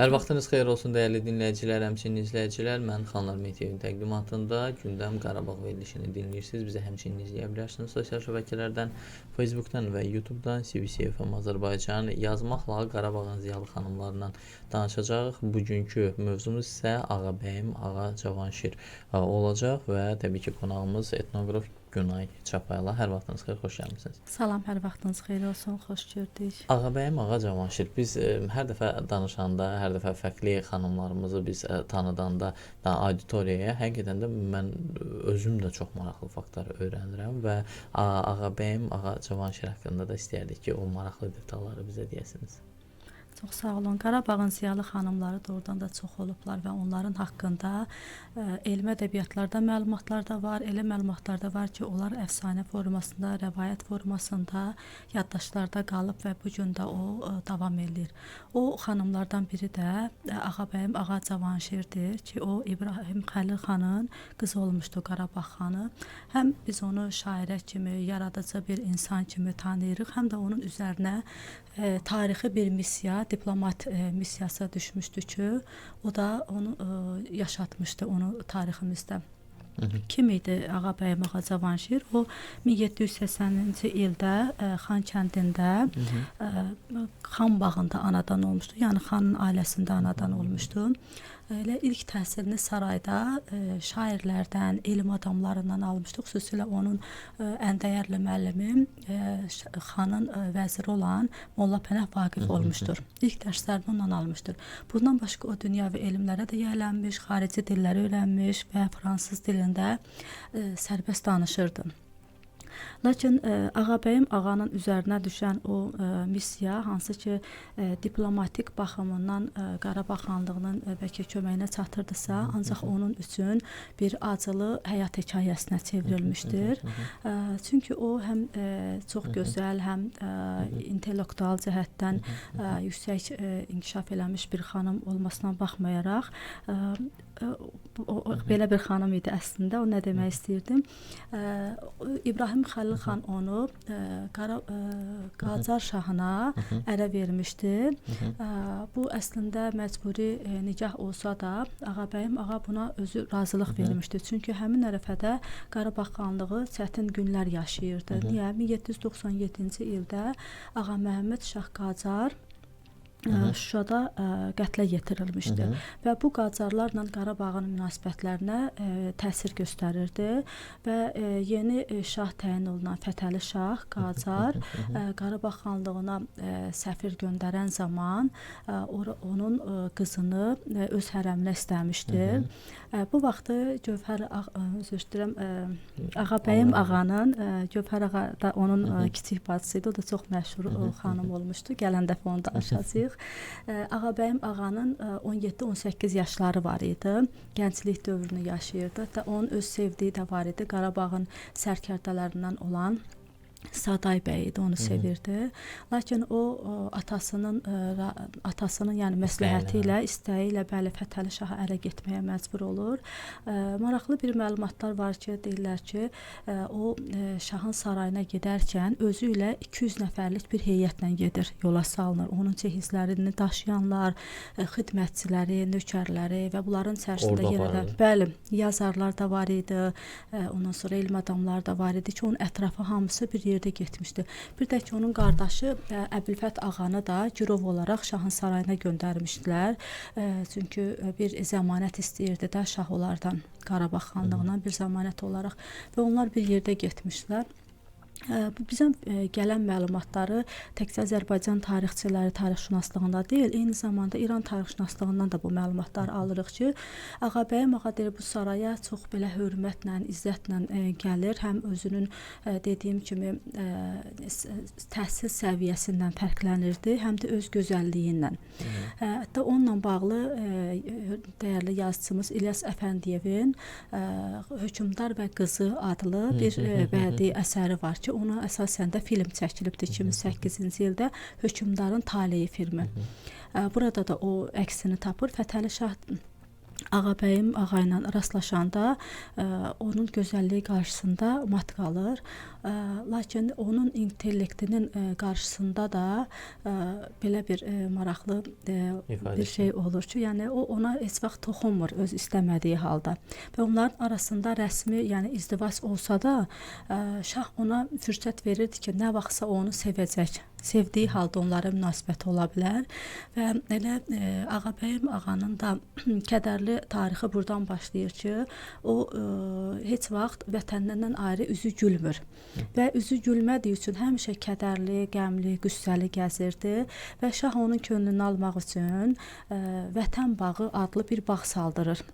Hər vaxtınız xeyir olsun dəyərli dinləyicilər, həmçinin izləyicilər. Mən Xanlar Media təqdimatında Gündəm Qarabağ verilişini dinləyirsiniz. Bizi həmçinin izləyə bilərsiniz sosial şəbəkələrdən, Facebookdan və YouTubedan CBC FM Azərbaycan yazmaqla Qarabağın ziyalı xanımlarından danışacağıq. Bugünkü mövzumuz isə Ağabəyim, Ağa Cavanşir olacaq və təbii ki, qonağımız etnoqraf Günay Çapayla. Hər vaxtınız xeyir, xoş gəlmisiniz. Salam, hər vaxtınız xeyir olsun, xoş gördük. Ağabəyim, Ağa Cavanşir. Biz hər dəfə danışanda, hər dəfə fərqli xanımlarımızı biz tanıdanda auditoriyaya həqiqətən də mən özüm də çox maraqlı faktlar öyrənirəm və Ağabəyim, Ağa Cavanşir haqqında da istəyərdik ki, o maraqlı detalları bizə deyəsiniz. Çox sağ olun. Qarabağın ziyalı xanımları doğrudan da çox olublar və onların haqqında elmi ədəbiyyatlarda məlumatlar da var, elə məlumatlar da var ki, onlar əfsanə formasında, rəvayət formasında yaddaşlarda qalıb və bu gün də o davam edir. O xanımlardan biri də Ağabəyim, Ağa Cavanşirdir ki, o İbrahim Xəlil xanın qızı olmuşdu, Qarabağ xanı. Həm biz onu şairə kimi, yaradıcı bir insan kimi tanıyırıq, həm də onun üzərinə tarixi bir missiya, diplomat missiyası düşmüşdü ki, o da onu yaşatmışdı, onu tariximizdə. Kim idi Ağabəyim, Ağa Cavanşir? O 1780-ci ildə Xan kəndində Xan bağında anadan olmuşdu. Yəni xanın ailəsində anadan olmuşdu. Elə ilk təhsilini sarayda şairlərdən, elm adamlarından almışdı. Xüsusilə onun ən dəyərli müəllimi xanın vəziri olan Molla Pənah Vaqif olmuşdur. İlk dərslərini ondan almışdır. Bundan başqa o dünyəvi elmlərə də yiyələnmiş, xarici dilləri öyrənmiş və fransız dilində sərbəst danışırdı. Lakin Ağabəyim Ağanın üzərinə düşən o missiya, hansı ki diplomatik baxımından Qarabağ xanlığının bəlkə köməyinə çatırdısa, ancaq onun üçün bir acılı həyat hekayəsinə çevrilmişdir. Çünki o həm çox gözəl, həm intellektual cəhətdən yüksək inkişaf eləmiş bir xanım olmasına baxmayaraq, belə bir xanım idi əslində. O nə demək istəyirdim? İbrahim Xəlil xan onu Qacar şahına ərə vermişdi. Bu əslində məcburi nikah olsa da Ağabəyim Ağa buna özü razılıq vermişdi. Çünki həmin ərəfədə Qarabağ xanlığı çətin günlər yaşayırdı. Niyə? 1797-ci ildə Ağa Məhəmməd Şah Qacar Şuşada qətlə yetirilmişdi və bu Qacarlarla Qarabağın münasibətlərinə təsir göstərirdi və yeni şah təyin olunan Fətəli Şah Qacar Qarabağ xanlığına səfir göndərən zaman onun qızını öz hərəminə istəmişdi. Bu vaxtı Gövhər Ağabəyim Ağanın, Gövhər Ağa da onun kiçik bacısı idi. O da çox məşhur xanım olmuşdu. Gələn dəfə onu danışacağıq. Ağabəyim Ağanın 17-18 yaşları var idi. Gənclik dövrünü yaşayırdı. Hətta onun öz sevdiyi də var idi. Qarabağın sərkərdələrindən olan Saday bəy idi, onu sevirdi. Lakin o atasının yəni məsləhəti ilə, istəyi ilə bəli Fətəli Şaha ərə getməyə məcbur olur. Maraqlı bir məlumatlar var ki, deyirlər ki, o şahın sarayına gedərkən özü ilə 200 nəfərlik bir heyətlə gedir, yola salınır. Onun cehizlərini daşıyanlar, xidmətçiləri, nökərləri və bunların içərisində yenə də bəli, yazarlar da var idi. Ondan sonra elm adamları da var idi ki, onun ətrafı hamısı bir yerdə getmişdi. Bir də ki, onun qardaşı Əbülfət Ağanı da girov olaraq şahın sarayına göndərmişdilər. Çünki bir zəmanət istəyirdi də şah onlardan, Qarabağ xanlığından bir zəmanət olaraq və onlar bir yerdə getmişlər. Bizə gələn məlumatları təkcə Azərbaycan tarixçiləri tarixşünaslığında deyil, eyni zamanda İran tarixşünaslığından da bu məlumatları alırıq ki, Ağabəyim Ağa deyir, bu saraya çox belə hörmətlə, izzətlə gəlir. Həm özünün dediyim kimi təhsil səviyyəsindən fərqlənirdi, həm də öz gözəlliyindən. Hətta onunla bağlı dəyərli yazıçımız İlyas Əfəndiyevin Hökmdar və Qızı adlı bir bədii əsəri var ki, ona əsasən də film çəkilibdi 2008-ci ildə Hökmdarın Taleyi filmi. Burada da o əksini tapır. Fətəli Şah Ağabəyim ağa ilə rastlaşanda onun gözəlliyi qarşısında mat qalır. Lakin onun intellektinin qarşısında da belə bir maraqlı bir şey olur ki, yəni o ona heç vaxt toxunmur öz istəmədiyi halda. Və onların arasında rəsmi, yəni izdivac olsa da, şah ona fürsət verirdi ki, nə vaxtsa onu sevəcək. Sevdiyi halda onlara münasibəti ola bilər və elə Ağabəyim ağanın da kədərli tarixi buradan başlayır ki, o heç vaxt vətənindən ayrı üzü gülmür və üzü gülmədiyi üçün həmişə kədərli, qəmli, qüssəli gəzirdi və şah onun könlünü almaq üçün Vətən bağı adlı bir bağ saldırır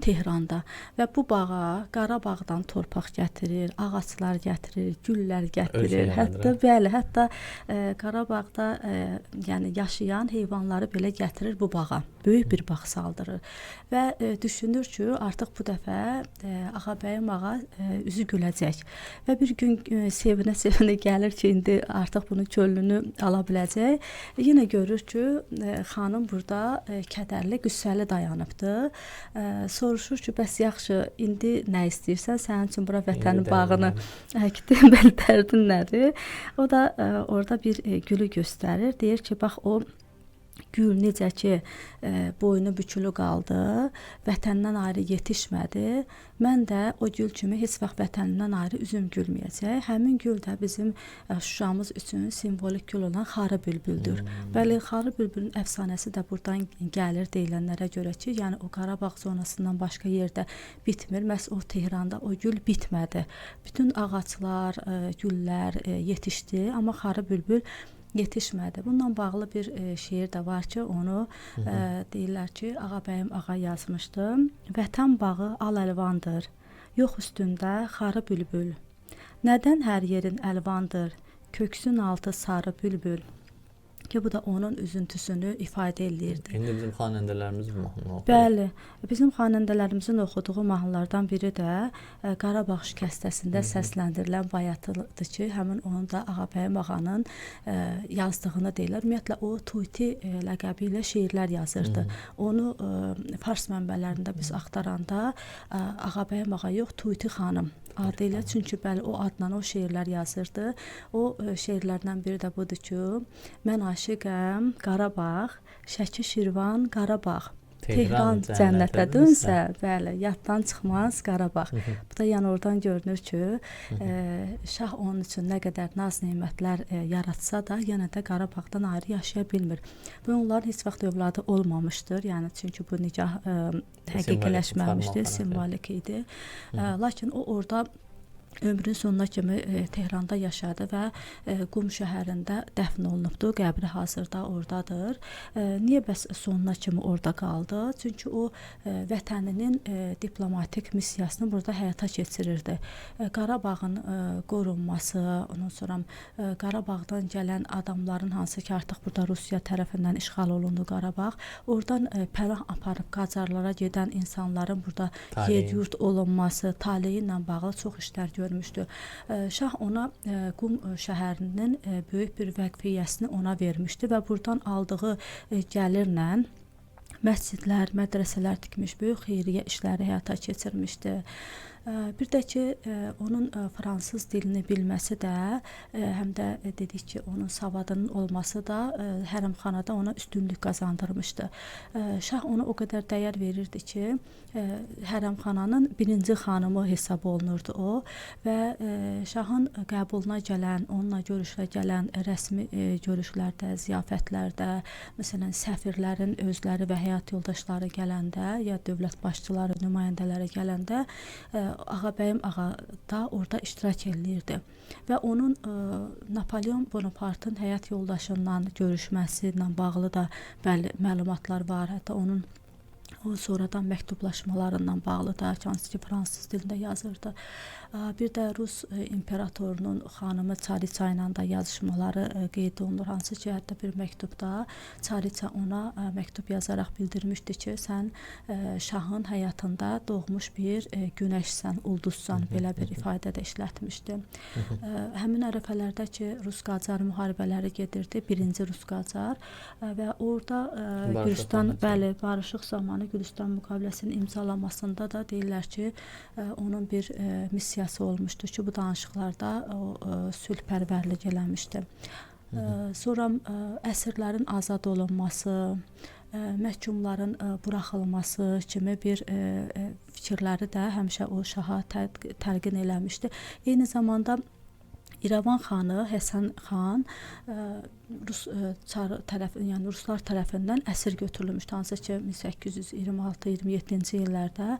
Tehranda və bu bağa Qarabağdan torpaq gətirir, ağaclar gətirir, güllər gətirir. Hətta Qarabağda yəni yaşayan heyvanları belə gətirir bu bağa. Böyük bir bağ saldırır və düşünür ki, artıq bu dəfə Ağabəyim ağa üzü güləcək və bir gün sevinə-sevinə gəlir ki, indi artıq bunun könlünü ala biləcək. Yenə görür ki, xanım burada kədərli, qüssəli dayanıbdı. Soruşur ki, bəs yaxşı, indi nə istəyirsən? Sənin üçün bura vətənin bağını əkdim, bəli, dərdin nədir? O da orada bir gülü göstərir. Deyir ki, bax o gül necə ki boynu bükülü qaldı, vətəndən ayrı yetişmədi. Mən də o gül kimi heç vaxt vətənindən ayrı üzüm gülməyəcək. Həmin gül də bizim Şuşamız üçün simvolik gül olan xarı bülbüldür. Bəli, xarı bülbülün əfsanəsi də buradan gəlir deyilənlərə görə ki, yəni o Qarabağ zonasından başqa yerdə bitmir. Məhz o Tehranda o gül bitmədi. Bütün ağaclar, güllər yetişdi, amma xarı bülbül yetişmədi. Bununla bağlı bir şeir də var ki, onu deyirlər ki, Ağabəyim ağa yazmışdı. Vətən bağı al-əlvandır, yox üstündə xarı bülbül. Nədən hər yerin əlvandır, köksün altı sarı bülbül. Ki, bu da onun üzüntüsünü ifadə eləyirdi. İndi bizim xanəndələrimiz bu mahnını oxuyur. Bəli, bizim xanəndələrimizin oxuduğu mahnılardan biri də Qarabağ şikəstəsində səsləndirilən bayatıdır ki, həmin onun da Ağabəyim ağanın yazdığını deyirlər. Ümumiyyətlə, o Tuti ləqəbi ilə şeirlər yazırdı. Onu fars mənbələrində biz axtaranda Ağabəyim ağa yox, Tuti xanım adı ilə, çünki bəli o adla o şeirlər yazırdı. O şeirlərdən biri də budur ki, mən aşiqəm Qarabağ, Şəki Şirvan Qarabağ, Tehran cənnətə dönsə, bəli, yaddan çıxmaz Qarabağ. Bu da yəni oradan görünür ki, şah onun üçün nə qədər naz-nemətlər yaratsa da, yenə də Qarabağdan ayrı yaşaya bilmir. Və onların heç vaxt övladı olmamışdır, yəni çünki bu nikah həqiqiləşməmişdir, simvolik idi. Lakin o orada ömrünün sonuna kimi Tehranda yaşadı və Qum şəhərində dəfn olunubdu. Qəbri hazırda oradadır. Niyə bəs sonuna kimi orada qaldı? Çünki o vətəninin diplomatik missiyasını burada həyata keçirirdi. Qarabağın qorunması, ondan sonra Qarabağdan gələn adamların hansı ki artıq burada Rusiya tərəfindən işğal olundu Qarabağ, oradan pənah aparıb Qacarlara gedən insanların burada yer-yurt olunması, taleyi ilə bağlı çox işlər görmüşdü. Şah ona Qum şəhərinin böyük bir vəqfiyyəsini ona vermişdi və buradan aldığı gəlirlə məscidlər, mədrəsələr tikmiş, böyük xeyriyyə işləri həyata keçirmişdi. Bir də ki, onun fransız dilini bilməsi də, həm də dedik ki, onun savadının olması da hərəmxanada ona üstünlük qazandırmışdı. Şah ona o qədər dəyər verirdi ki, hərəmxananın birinci xanımı hesab olunurdu o və şahın qəbuluna gələn, onunla görüşlə gələn rəsmi görüşlərdə, ziyafətlərdə, məsələn, səfirlərin özləri və həyat yoldaşları gələndə, ya dövlət başçıları, nümayəndələri gələndə Ağabəyim ağa da orada iştirak eləyirdi və onun Napoleon Bonapartın həyat yoldaşından görüşməsi ilə bağlı da bəli məlumatlar var. Hətta onun o sonradan məktublaşmalarından bağlı da, hansı ki fransız dilində yazırdı. Bir də Rus imperatorunun xanımı Çariça ilə də yazışmaları qeyd olunur. Hansı ki, hətta bir məktubda Çariça ona məktub yazaraq bildirmişdi ki, sən şahın həyatında doğmuş bir günəşsən, ulduzsan, belə bir ifadə də işlətmişdi. Həmin ərəfələrdə ki, Rus-Qacar müharibələri gedirdi, birinci Rus-Qacar və orada Gürcüstan, bəli, barışıq zamanı Gürcüstan müqaviləsinin imzalanmasında da deyirlər ki, onun bir missiyası olmuşdu ki, bu danışıqlarda o sülhpərvərlik eləmişdi. Sonra əsirlərin azad olunması, məhkumların buraxılması kimi bir fikirləri də həmişə o şaha təlqin eləmişdi. Eyni zamanda İrəvan xanı Həsən xan Ruslar tərəfindən əsir götürülmüşdü. Hansı ki 1826-27-ci illərdə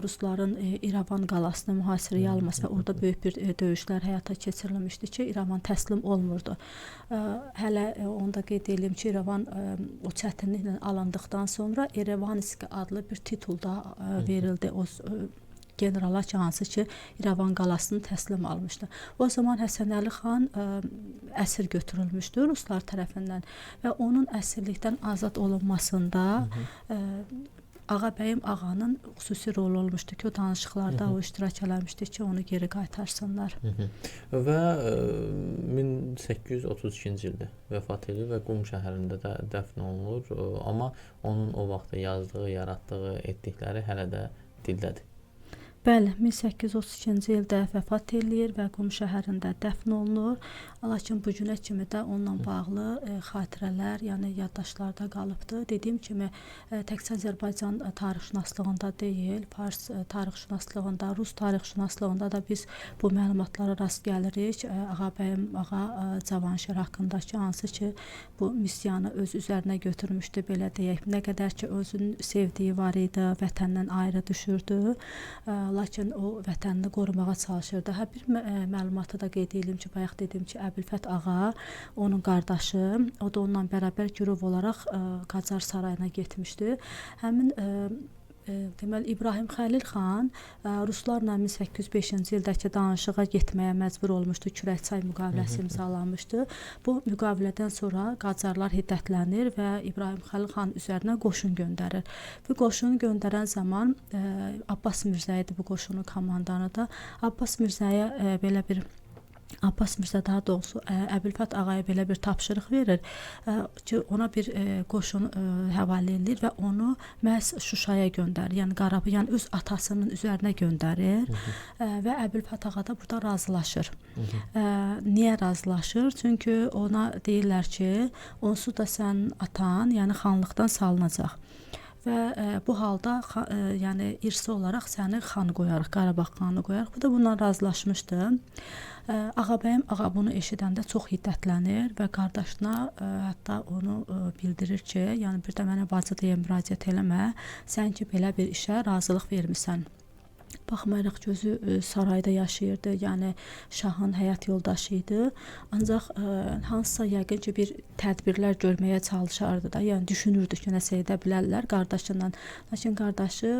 Rusların İrəvan qalasını mühasirəyə alması və orada böyük bir döyüşlər həyata keçirilmişdi ki, İrəvan təslim olmurdu. Hələ onu da qeyd edeyim ki, İrəvan o çətinliklə alındıqdan sonra Erevanski adlı bir titul da verildi o generala ki, hansı ki İrəvan qalasını təslim almışdı. O zaman Həsənəli xan əsir götürülmüşdü Ruslar tərəfindən və onun əsirlikdən azad olunmasında Ağabəyim ağanın xüsusi rolu olmuşdu ki, o danışıqlarda o iştirak eləmişdi ki, onu geri qaytarsınlar. Və 1832-ci ildə vəfat edir və Qum şəhərində də dəfn olunur. Amma onun o vaxtda yazdığı, yaratdığı, etdikləri hələ də dildədir. Bəli, 1832-ci ildə vəfat eləyir və Qum şəhərində dəfn olunur. Lakin bu günə kimi də onunla bağlı xatirələr, yəni yaddaşlarda qalıbdır. Dediyim kimi, təkcə Azərbaycan tarixşünaslığında deyil, Fars tarixşünaslığında, Rus tarixşünaslığında da biz bu məlumatlara rast gəlirik. Ağabəyim ağa Cavanşir haqqındakı, hansı ki bu missiyanı öz üzərinə götürmüşdü, belə deyək. Nə qədər ki özünün sevdiyi var idi, vətəndən ayrı düşürdü. Lakin o vətənini qorumağa çalışırdı. Bir məlumatı da qeyd edeyim ki, bayaq dedim ki, Əbülfət ağa, onun qardaşı, o da onunla bərabər girov olaraq Qacar sarayına getmişdi. Həmin deməli İbrahim Xəlil xan Ruslarla 1805-ci ildəki danışığa getməyə məcbur olmuşdu. Kürəkçay müqaviləsi imzalanmışdı. Bu müqavilədən sonra Qacarlar hiddətlənir və İbrahim Xəlil xan üzərinə qoşun göndərir. Bu qoşunu göndərən zaman Abbas Mirzə idi bu qoşunun komandanı da. Abbas Mirzəyə Abbas Mirzə daha doğrusu Əbülfət ağaya belə bir tapşırıq verir ki, ona bir qoşun həvalə edir və onu məhz Şuşaya göndərir. Yəni Qarabağ, yəni öz atasının üzərinə göndərir və Əbülfət ağa da burada razılaşır. Niyə razılaşır? Çünki ona deyirlər ki, onsuz da sən atan, yəni xanlıqdan salınacaq. Və bu halda yəni irsi olaraq səni xan qoyarıq, Qarabağ xanı qoyarıq. Bu da bununla razılaşmışdı. Ağabəyim ağa bunu eşidəndə çox hiddətlənir və qardaşına hətta onu bildirir ki, yəni bir də mənə bacı deyə müraciət eləmə, sən ki belə bir işə razılıq vermisən. Baxmayaraq ki, özü sarayda yaşayırdı, yəni şahın həyat yoldaşı idi. Ancaq hansısa yəqin ki, bir tədbirlər görməyə çalışardı da, yəni düşünürdü ki, nəsə edə bilərlər qardaşından. Lakin qardaşı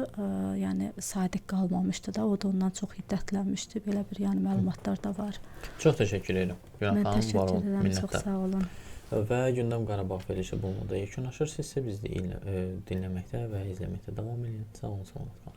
yəni sadiq qalmamışdı da, o da ondan çox hiddətlənmişdi. Belə bir yəni məlumatlar da var. Çox təşəkkür edirəm. Mən təşəkkür edirəm, çox sağ olun. Və Gündəm Qarabağ verilişi bununla da yekunlaşır. Sizsə bizi dinləməkdə və izləməkdə davam edin. Sağ olun, salamat qalın.